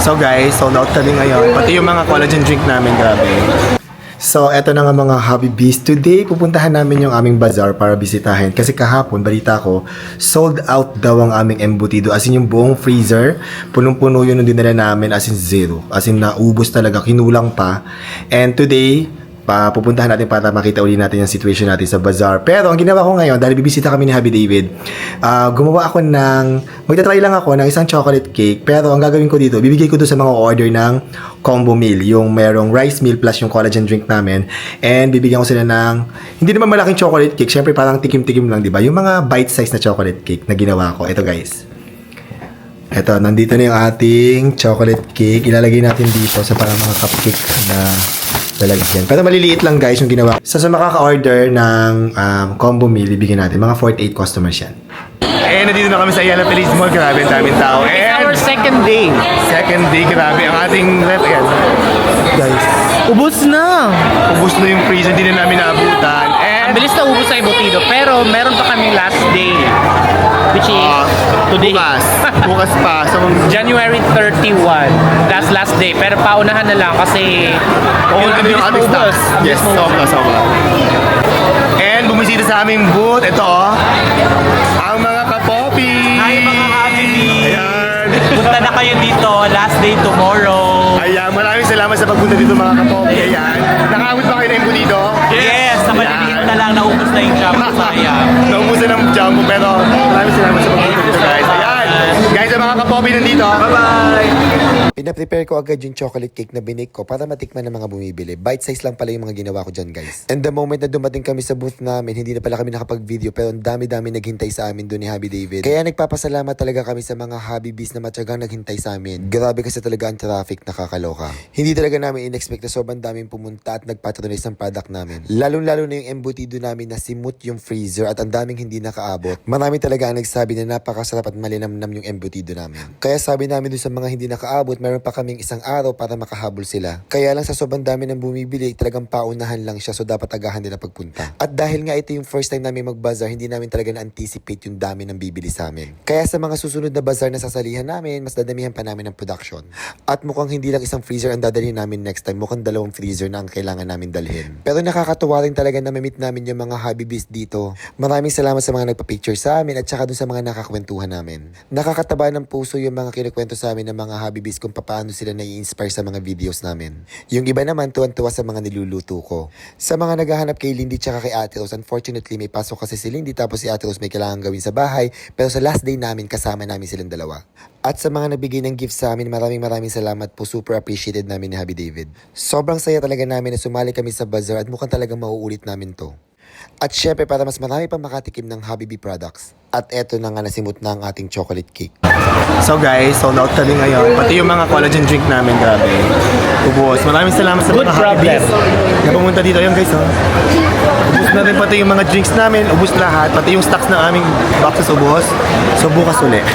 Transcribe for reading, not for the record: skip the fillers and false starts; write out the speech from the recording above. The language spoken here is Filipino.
So guys, sold out kami ngayon. Pati yung mga collagen drink namin, grabe. So, eto na nga mga Hobby Bees. Today, pupuntahan namin yung aming bazaar para bisitahin. Kasi kahapon, balita ko, sold out daw ang aming embutido. As in yung buong freezer, punong-puno yun yung dinala namin as in zero. As in naubos talaga, kinulang pa. And today, pupuntahan natin para makita uli natin yung situation natin sa bazaar. Pero ang ginawa ko ngayon, dahil bibisita kami ni Happy David, gumawa ako magta-try lang ako ng isang chocolate cake. Pero ang gagawin ko dito, bibigay ko doon sa mga order ng combo meal. Yung merong rice meal plus yung collagen drink namin. And bibigyan ko sila ng, hindi naman malaking chocolate cake. Syempre parang tikim-tikim lang, di ba? Yung mga bite size na chocolate cake na ginawa ko. Ito guys. Ito, nandito na yung ating chocolate cake. Ilalagay natin dito sa parang mga cupcake na lalagyan. Pero maliliit lang guys yung ginawa. Sa makaka-order ng combo meal, ibigyan natin. Mga 48 customers yan. Eh, nandito na kami sa Ayala Feliz Mall. Grabe, ang daming tao. It's our second day. Second day, grabe. Ang ating rep, ayan. Guys, Ubus na. ubus na yung freezer. Hindi na namin naabutan. Ang And, bilis na ubus sa embutido. Pero meron pa kami last day. Which is today. bukas pa. So, January 31. That's last day. Pero paunahan na lang kasi All na yung ating ubus. stock. Yes, sobra. And bumisita sa aming booth. Ito, ang mga kapopi. Hi mga Happy Bees. Ayan. Punta na kayo dito. Last day tomorrow. Ayan, maraming salamat sa pagpunta dito mga kapopi. Ayan. Nakaabot ba kayo na yung dito? Yes, sa maliliit na lang naubos na yung jumbo sayang. Naubusan ng jumbo pero maraming salamat sa pagpunta dito guys. Ayan. Guys, ang mga kapopi nandito. Bye-bye. Pina-prepare ko agad yung chocolate cake na binake ko para matikman ng mga bumibili. Bite size lang pala yung mga ginawa ko dyan guys. And the moment na dumating kami sa booth namin, hindi na pala kami nakapag-video pero ang dami-dami naghintay sa amin doon ni Happy David. Kaya nagpapasalamat talaga kami sa mga Hobby Bees na matyagang naghintay sa amin. Grabe kasi talaga ang traffic, nakakaloka. Hindi talaga namin in-expect na sobrang daming pumunta at nagpatronize ng product namin. Lalong-lalo na yung embutido namin na simut yung freezer at ang daming hindi nakaabot. Marami talaga ang nagsabi na napakasarap at malinamnam yung embutido namin. Kaya sabi namin doon sa mga hindi nakaabot, meron pa kaming isang araw para makahabol sila. Kaya lang sa sobrang dami ng bumibili, talagang paunahan lang siya so dapat agahan din na pagpunta. At dahil nga ito yung first time namin mag-bazaar, hindi namin talaga na-anticipate yung dami ng bibili sa amin. Kaya sa mga susunod na bazaar na sasalihan namin, mas dadamihan pa namin ng production. At mukhang hindi lang isang freezer ang dadalhin namin next time, mukhang 2 freezer na ang kailangan namin dalhin. Pero nakakatuwa rin talaga na ma-meet namin yung mga Hobby Bees dito. Maraming salamat sa mga nagpa-picture sa amin at saka dun sa mga nakakwentuhan namin. Nakakataba ng puso yung mga kinukwento sa amin ng mga Hobby Bees kung paano sila nai-inspire sa mga videos namin. Yung iba naman tuwan-tuwa sa mga niluluto ko. Sa mga naghahanap kay Lindy tsaka kay Ate Rose, unfortunately may pasok kasi si Lindy tapos si Ate Rose may kailangan gawin sa bahay, pero sa last day namin kasama namin silang dalawa. At sa mga nabigay ng gift sa amin, maraming salamat po. Super appreciated namin ni Happy David. Sobrang saya talaga namin na sumali kami sa bazaar at mukhang talagang mauulit namin to. At syempre para mas marami pang makatikim ng Hobby Bee products. At eto na nga nasimot na ang ating chocolate cake. So guys, sold out kami ngayon. Pati yung mga collagen drink namin, grabe. Ubus. Maraming salamat sa mga Hobby Bees na pumunta dito. Yung guys, ubus na rin pati yung mga drinks namin. Ubus lahat. Pati yung stocks ng aming boxes ubus. So bukas ulit.